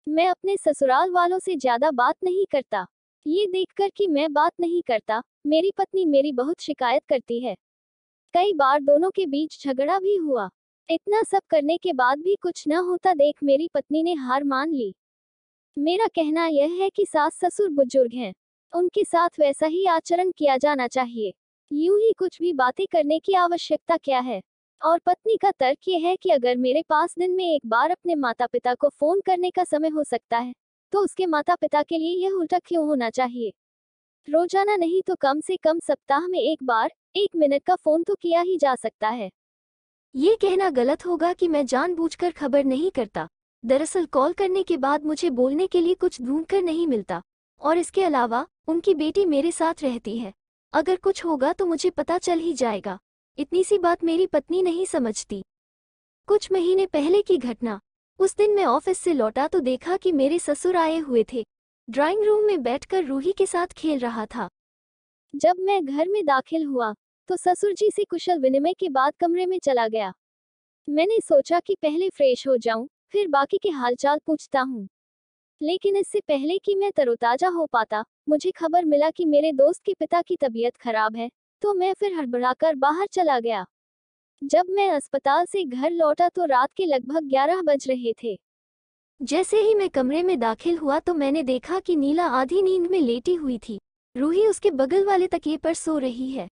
मैं अपने ससुराल वालों से ज्यादा बात नहीं करता। ये देखकर कि मैं बात नहीं करता, मेरी पत्नी मेरी बहुत शिकायत करती है। कई बार दोनों के बीच झगड़ा भी हुआ। इतना सब करने के बाद भी कुछ न होता देख मेरी पत्नी ने हार मान ली। मेरा कहना यह है कि सास ससुर बुजुर्ग हैं, उनके साथ वैसा ही आचरण किया जाना चाहिए। यूं ही कुछ भी बातें करने की आवश्यकता क्या है। और पत्नी का तर्क यह है कि अगर मेरे पास दिन में एक बार अपने माता पिता को फोन करने का समय हो सकता है, तो उसके माता पिता के लिए यह उल्टा क्यों होना चाहिए। रोजाना नहीं तो कम से कम सप्ताह में एक बार 1 मिनट का फोन तो किया ही जा सकता है। ये कहना गलत होगा कि मैं जानबूझकर खबर नहीं करता। दरअसल कॉल करने के बाद मुझे बोलने के लिए कुछ ढूंढकर नहीं मिलता, और इसके अलावा उनकी बेटी मेरे साथ रहती है। अगर कुछ होगा तो मुझे पता चल ही जाएगा। इतनी सी बात मेरी पत्नी नहीं समझती। कुछ महीने पहले की घटना। उस दिन मैं ऑफिस से लौटा तो देखा कि मेरे ससुर आए हुए थे। ड्राइंग रूम में बैठकर रूही के साथ खेल रहा था। जब मैं घर में दाखिल हुआ, तो ससुर जी से कुशल विनिमय के बाद कमरे में चला गया। मैंने सोचा कि पहले फ्रेश हो जाऊं, फिर बाकी के हालचाल पूछता हूं। लेकिन इससे पहले कि मैं तरोताजा हो पाता, मुझे खबर मिला कि मेरे दोस्त के पिता की तबीयत खराब है, तो मैं फिर हड़बड़ाकर बाहर चला गया। जब मैं अस्पताल से घर लौटा तो रात के लगभग 11 बज रहे थे। जैसे ही मैं कमरे में दाखिल हुआ तो मैंने देखा कि नीला आधी नींद में लेटी हुई थी। रूही उसके बगल वाले तकिए पर सो रही है।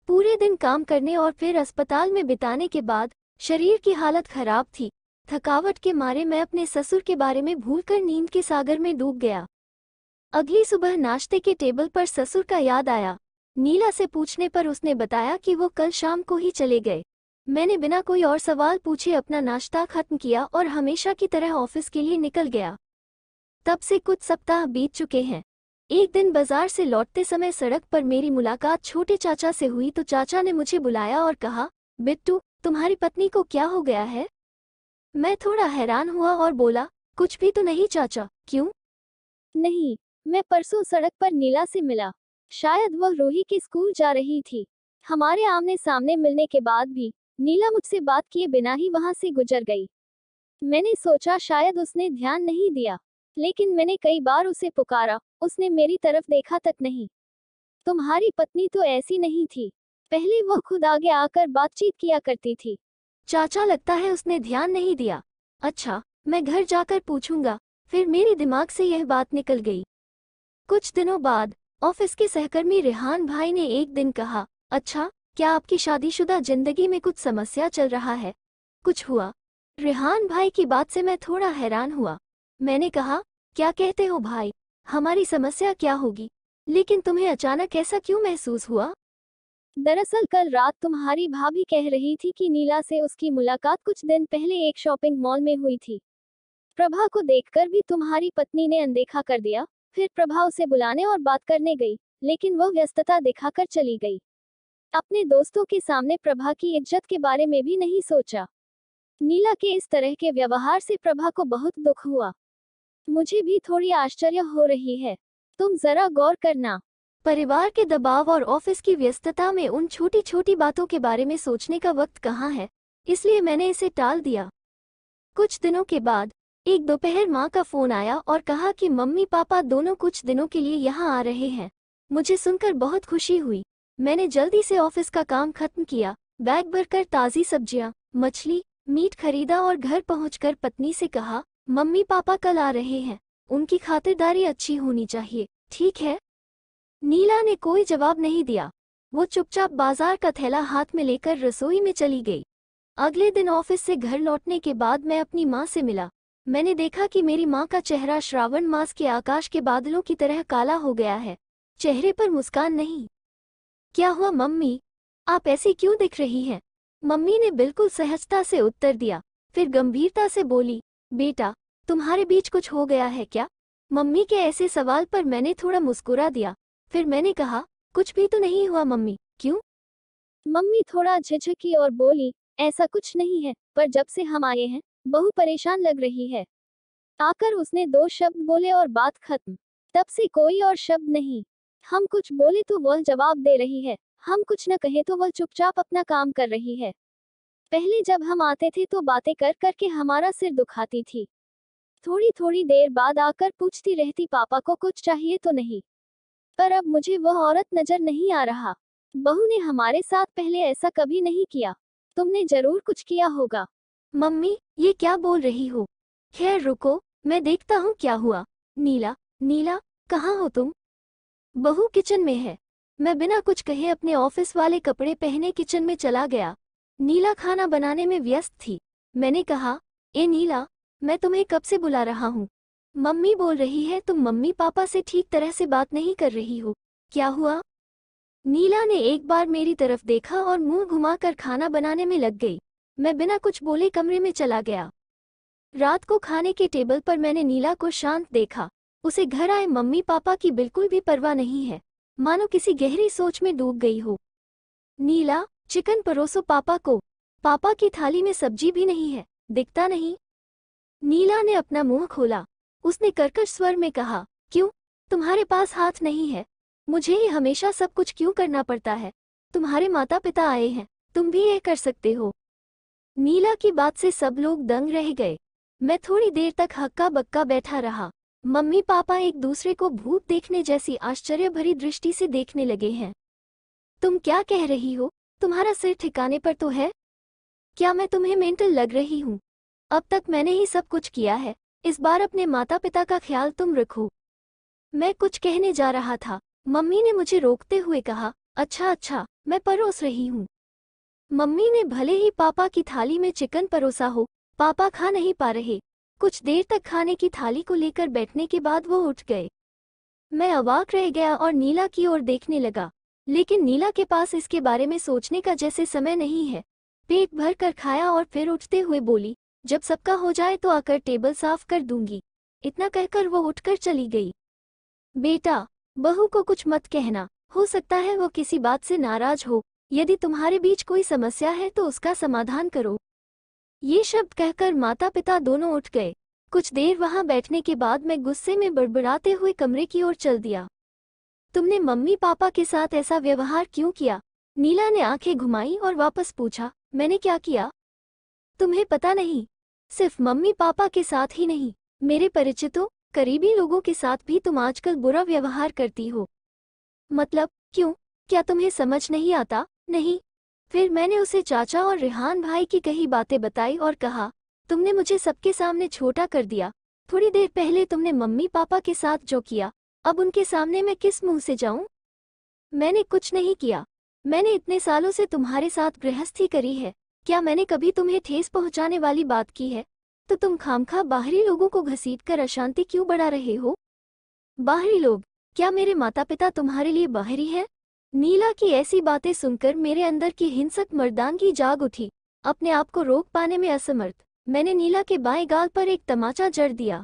पूरे दिन काम करने और फिर अस्पताल में बिताने के बाद शरीर की हालत खराब थी। थकावट के मारे मैं अपने ससुर के बारे में भूलकर नींद के सागर में डूब गया। अगली सुबह नाश्ते के टेबल पर ससुर का याद आया। नीला से पूछने पर उसने बताया कि वो कल शाम को ही चले गए। मैंने बिना कोई और सवाल पूछे अपना नाश्ता खत्म किया और हमेशा की तरह ऑफिस के लिए निकल गया। तब से कुछ सप्ताह बीत चुके हैं। एक दिन बाजार से लौटते समय सड़क पर मेरी मुलाकात छोटे चाचा से हुई तो चाचा ने मुझे बुलाया और कहा, बिट्टू, तुम्हारी पत्नी को क्या हो गया है? मैं थोड़ा हैरान हुआ और बोला, कुछ भी तो नहीं चाचा, क्यों? नहीं, मैं परसों सड़क पर नीला से मिला। शायद वह रूही के स्कूल जा रही थी। हमारे आमने सामने मिलने के बाद भी नीला मुझसे बात किए बिना ही वहां से गुजर गई। मैंने सोचा शायद उसने ध्यान नहीं दिया, लेकिन मैंने कई बार उसे पुकारा, उसने मेरी तरफ देखा तक नहीं। तुम्हारी पत्नी तो ऐसी नहीं थी। पहले वह खुद आगे आकर बातचीत किया करती थी। चाचा, लगता है उसने ध्यान नहीं दिया। अच्छा, मैं घर जाकर पूछूंगा। फिर मेरे दिमाग से यह बात निकल गई। कुछ दिनों बाद ऑफिस के सहकर्मी रेहान भाई ने एक दिन कहा, अच्छा, क्या आपकी शादीशुदा जिंदगी में कुछ समस्या चल रहा है? कुछ हुआ? रेहान भाई की बात से मैं थोड़ा हैरान हुआ। मैंने कहा, क्या कहते हो भाई, हमारी समस्या क्या होगी? लेकिन तुम्हें अचानक ऐसा क्यों महसूस हुआ? दरअसल कल रात तुम्हारी भाभी कह रही थी कि नीला से उसकी मुलाकात कुछ दिन पहले एक शॉपिंग मॉल में हुई थी। प्रभा को देखकर भी तुम्हारी पत्नी ने अनदेखा कर दिया। फिर प्रभा उसे बुलाने और बात करने गई, लेकिन वह व्यस्तता दिखाकर चली गई। अपने दोस्तों के सामने प्रभा की इज्जत के बारे में भी नहीं सोचा। नीला के इस तरह के व्यवहार से प्रभा को बहुत दुख हुआ। मुझे भी थोड़ी आश्चर्य हो रही है। तुम जरा गौर करना। परिवार के दबाव और ऑफिस की व्यस्तता में उन छोटी छोटी बातों के बारे में सोचने का वक्त कहाँ है, इसलिए मैंने इसे टाल दिया। कुछ दिनों के बाद एक दोपहर माँ का फोन आया और कहा कि मम्मी पापा दोनों कुछ दिनों के लिए यहाँ आ रहे हैं। मुझे सुनकर बहुत खुशी हुई। मैंने जल्दी से ऑफिस का काम खत्म किया, बैग भरकर ताज़ी सब्जियाँ, मछली, मीट खरीदा और घर पहुंचकर पत्नी से कहा, मम्मी पापा कल आ रहे हैं, उनकी खातिरदारी अच्छी होनी चाहिए, ठीक है? नीला ने कोई जवाब नहीं दिया। वो चुपचाप बाजार का थैला हाथ में लेकर रसोई में चली गई। अगले दिन ऑफिस से घर लौटने के बाद मैं अपनी माँ से मिला। मैंने देखा कि मेरी माँ का चेहरा श्रावण मास के आकाश के बादलों की तरह काला हो गया है। चेहरे पर मुस्कान नहीं। क्या हुआ मम्मी, आप ऐसी क्यों दिख रही हैं? मम्मी ने बिल्कुल सहजता से उत्तर दिया, फिर गंभीरता से बोली, बेटा, तुम्हारे बीच कुछ हो गया है क्या? मम्मी के ऐसे सवाल पर मैंने थोड़ा मुस्कुरा दिया। फिर मैंने कहा, कुछ भी तो नहीं हुआ मम्मी, क्यों? मम्मी थोड़ा झिझकी और बोली, ऐसा कुछ नहीं है, पर जब से हम आए हैं, बहू परेशान लग रही है। आकर उसने 2 शब्द बोले और बात खत्म। तब से कोई और शब्द नहीं। हम कुछ बोले तो वह जवाब दे रही है, हम कुछ न कहे तो वह चुपचाप अपना काम कर रही है। पहले जब हम आते थे तो बातें कर करके हमारा सिर दुखाती थी। थोड़ी थोड़ी देर बाद आकर पूछती रहती पापा को कुछ चाहिए तो नहीं। पर अब मुझे वह औरत नजर नहीं आ रहा। बहू ने हमारे साथ पहले ऐसा कभी नहीं किया। तुमने जरूर कुछ किया होगा। मम्मी, ये क्या बोल रही हो? खैर रुको, मैं देखता हूँ क्या हुआ। नीला, नीला, कहाँ हो तुम? बहू किचन में है। मैं बिना कुछ कहे अपने ऑफिस वाले कपड़े पहने किचन में चला गया। नीला खाना बनाने में व्यस्त थी। मैंने कहा, ए नीला, मैं तुम्हें कब से बुला रहा हूँ। मम्मी बोल रही है तुम मम्मी पापा से ठीक तरह से बात नहीं कर रही हो। क्या हुआ? नीला ने एक बार मेरी तरफ देखा और मुंह घुमाकर खाना बनाने में लग गई। मैं बिना कुछ बोले कमरे में चला गया। रात को खाने के टेबल पर मैंने नीला को शांत देखा। उसे घर आए मम्मी पापा की बिल्कुल भी परवाह नहीं है, मानो किसी गहरी सोच में डूब गई हो। नीला, चिकन परोसो पापा को। पापा की थाली में सब्जी भी नहीं है, दिखता नहीं। नीला ने अपना मुंह खोला। उसने कर्कश स्वर में कहा, क्यों, तुम्हारे पास हाथ नहीं है? मुझे ही हमेशा सब कुछ क्यों करना पड़ता है? तुम्हारे माता पिता आए हैं, तुम भी यह कर सकते हो। नीला की बात से सब लोग दंग रह गए। मैं थोड़ी देर तक हक्का बक्का बैठा रहा। मम्मी पापा एक दूसरे को भूत देखने जैसी आश्चर्य भरी दृष्टि से देखने लगे हैं। तुम क्या कह रही हो? तुम्हारा सिर ठिकाने पर तो है? क्या मैं तुम्हें मेंटल लग रही हूँ? अब तक मैंने ही सब कुछ किया है, इस बार अपने माता पिता का ख्याल तुम रखो। मैं कुछ कहने जा रहा था, मम्मी ने मुझे रोकते हुए कहा, अच्छा अच्छा, मैं परोस रही हूँ। मम्मी ने भले ही पापा की थाली में चिकन परोसा हो, पापा खा नहीं पा रहे। कुछ देर तक खाने की थाली को लेकर बैठने के बाद वो उठ गए। मैं अवाक रह गया और नीला की ओर देखने लगा, लेकिन नीला के पास इसके बारे में सोचने का जैसे समय नहीं है। पेट भर कर खाया और फिर उठते हुए बोली, जब सबका हो जाए तो आकर टेबल साफ कर दूंगी। इतना कहकर वो उठकर चली गई। बेटा, बहू को कुछ मत कहना, हो सकता है वो किसी बात से नाराज हो। यदि तुम्हारे बीच कोई समस्या है तो उसका समाधान करो। ये शब्द कहकर माता पिता दोनों उठ गए। कुछ देर वहां बैठने के बाद मैं गुस्से में बड़बड़ाते हुए कमरे की ओर चल दिया। तुमने मम्मी पापा के साथ ऐसा व्यवहार क्यों किया? नीला ने आंखें घुमाई और वापस पूछा, मैंने क्या किया? तुम्हें पता नहीं? सिर्फ मम्मी पापा के साथ ही नहीं, मेरे परिचितों, करीबी लोगों के साथ भी तुम आजकल बुरा व्यवहार करती हो। मतलब, क्यों? क्या तुम्हें समझ नहीं आता? नहीं। फिर मैंने उसे चाचा और रेहान भाई की कही बातें बताई और कहा, तुमने मुझे सबके सामने छोटा कर दिया। थोड़ी देर पहले तुमने मम्मी पापा के साथ जो किया, अब उनके सामने मैं किस मुंह से जाऊं? मैंने कुछ नहीं किया। मैंने इतने सालों से तुम्हारे साथ गृहस्थी करी है। क्या मैंने कभी तुम्हें ठेस पहुंचाने वाली बात की है? तो तुम खामखा बाहरी लोगों को घसीटकर अशांति क्यों बढ़ा रहे हो? बाहरी लोग? क्या मेरे माता पिता तुम्हारे लिए बाहरी हैं? नीला की ऐसी बातें सुनकर मेरे अंदर की हिंसक मर्दानगी जाग उठी। अपने आप को रोक पाने में असमर्थ, मैंने नीला के बाएं गाल पर एक तमाचा जड़ दिया।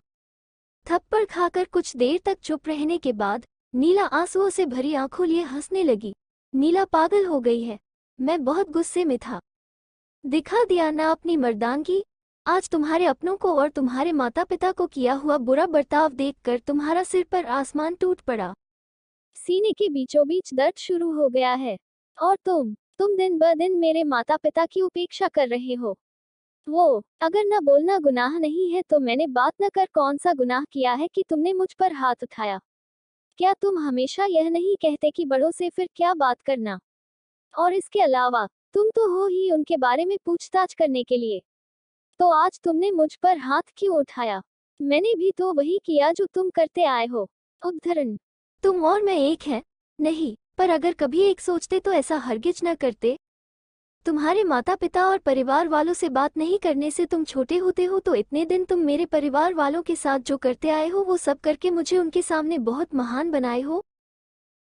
थप्पड़ खाकर कुछ देर तक चुप रहने के बाद नीला आंसुओं से भरी आंखों लिए हंसने लगी। नीला पागल हो गई है। मैं बहुत गुस्से में था। दिखा दिया ना अपनी मर्दानगी। आज तुम्हारे अपनों को और तुम्हारे माता पिता को किया हुआ बुरा बर्ताव देखकर तुम्हारा सिर पर आसमान टूट पड़ा। सीने के बीचों बीच दर्द शुरू हो गया है। और तुम दिन ब दिन मेरे माता पिता की उपेक्षा कर रहे हो। वो, अगर न बोलना गुनाह नहीं है तो मैंने बात न कर कौन सा गुनाह किया है कि तुमने मुझ पर हाथ उठाया? क्या तुम हमेशा यह नहीं कहते कि बड़ों से फिर क्या बात करना? और इसके अलावा, तुम तो हो ही उनके बारे में पूछताछ करने के लिए। तो आज तुमने मुझ पर हाथ क्यों उठाया? मैंने भी तो वही किया जो तुम करते आए हो। उद्धरण, तुम और मैं एक हैं? नहीं, पर अगर कभी एक सोचते तो ऐसा हरगिज न करते। तुम्हारे माता पिता और परिवार वालों से बात नहीं करने से तुम छोटे होते हो तो इतने दिन तुम मेरे परिवार वालों के साथ जो करते आए हो वो सब करके मुझे उनके सामने बहुत महान बनाए हो।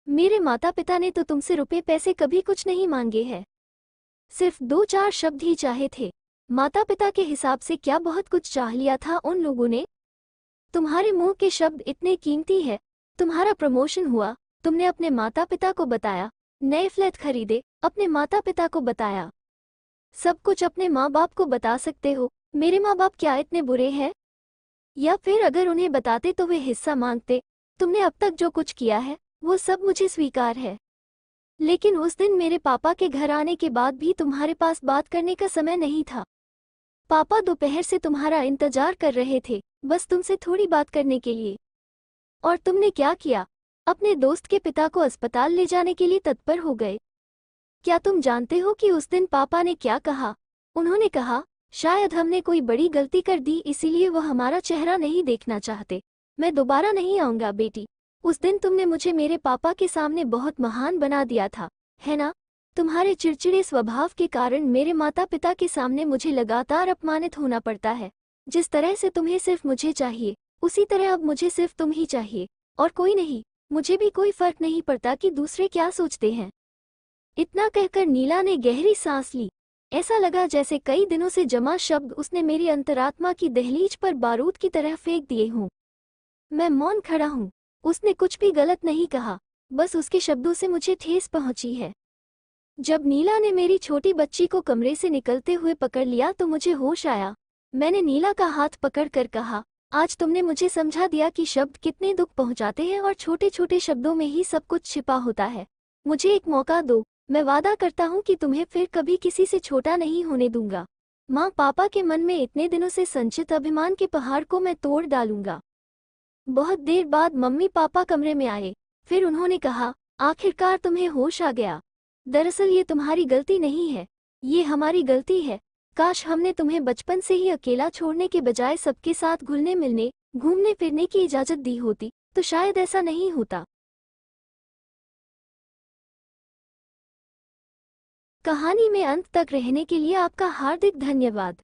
मेरे माता पिता ने तो तुमसे रुपए पैसे कभी कुछ नहीं मांगे हैं, सिर्फ 2-4 शब्द ही चाहे थे। माता पिता के हिसाब से क्या बहुत कुछ चाह लिया था उन लोगों ने? तुम्हारे मुंह के शब्द इतने कीमती है। तुम्हारा प्रमोशन हुआ, तुमने अपने माता पिता को बताया। नए फ्लैट खरीदे, अपने माता पिता को बताया। सब कुछ अपने माँ बाप को बता सकते हो। मेरे माँ बाप क्या इतने बुरे हैं? या फिर अगर उन्हें बताते तो वे हिस्सा मांगते। तुमने अब तक जो कुछ किया है वो सब मुझे स्वीकार है, लेकिन उस दिन मेरे पापा के घर आने के बाद भी तुम्हारे पास बात करने का समय नहीं था। पापा दोपहर से तुम्हारा इंतजार कर रहे थे। बस तुमसे थोड़ी बात करने के लिए। और तुमने क्या किया? अपने दोस्त के पिता को अस्पताल ले जाने के लिए तत्पर हो गए। क्या तुम जानते हो कि उस दिन पापा ने क्या कहा? उन्होंने कहा, शायद हमने कोई बड़ी गलती कर दी इसीलिए वह हमारा चेहरा नहीं देखना चाहते। मैं दोबारा नहीं आऊंगा बेटी। उस दिन तुमने मुझे मेरे पापा के सामने बहुत महान बना दिया था, है ना? तुम्हारे चिड़चिड़े स्वभाव के कारण मेरे माता पिता के सामने मुझे लगातार अपमानित होना पड़ता है। जिस तरह से तुम्हें सिर्फ मुझे चाहिए, उसी तरह अब मुझे सिर्फ तुम ही चाहिए और कोई नहीं। मुझे भी कोई फर्क नहीं पड़ता कि दूसरे क्या सोचते हैं। इतना कहकर नीला ने गहरी सांस ली। ऐसा लगा जैसे कई दिनों से जमा शब्द उसने मेरी अंतरात्मा की दहलीज पर बारूद की तरह फेंक दिए हों। मैं मौन खड़ा हूँ। उसने कुछ भी गलत नहीं कहा, बस उसके शब्दों से मुझे ठेस पहुंची है। जब नीला ने मेरी छोटी बच्ची को कमरे से निकलते हुए पकड़ लिया तो मुझे होश आया। मैंने नीला का हाथ पकड़कर कहा, आज तुमने मुझे समझा दिया कि शब्द कितने दुख पहुंचाते हैं और छोटे छोटे शब्दों में ही सब कुछ छिपा होता है। मुझे एक मौका दो, मैं वादा करता हूँ कि तुम्हें फिर कभी किसी से छोटा नहीं होने दूंगा। माँ पापा के मन में इतने दिनों से संचित अभिमान के पहाड़ को मैं तोड़ डालूंगा। बहुत देर बाद मम्मी पापा कमरे में आए। फिर उन्होंने कहा, आखिरकार तुम्हें होश आ गया। दरअसल ये तुम्हारी गलती नहीं है, ये हमारी गलती है। काश हमने तुम्हें बचपन से ही अकेला छोड़ने के बजाय सबके साथ घुलने मिलने, घूमने फिरने की इजाजत दी होती, तो शायद ऐसा नहीं होता। कहानी में अंत तक रहने के लिए आपका हार्दिक धन्यवाद।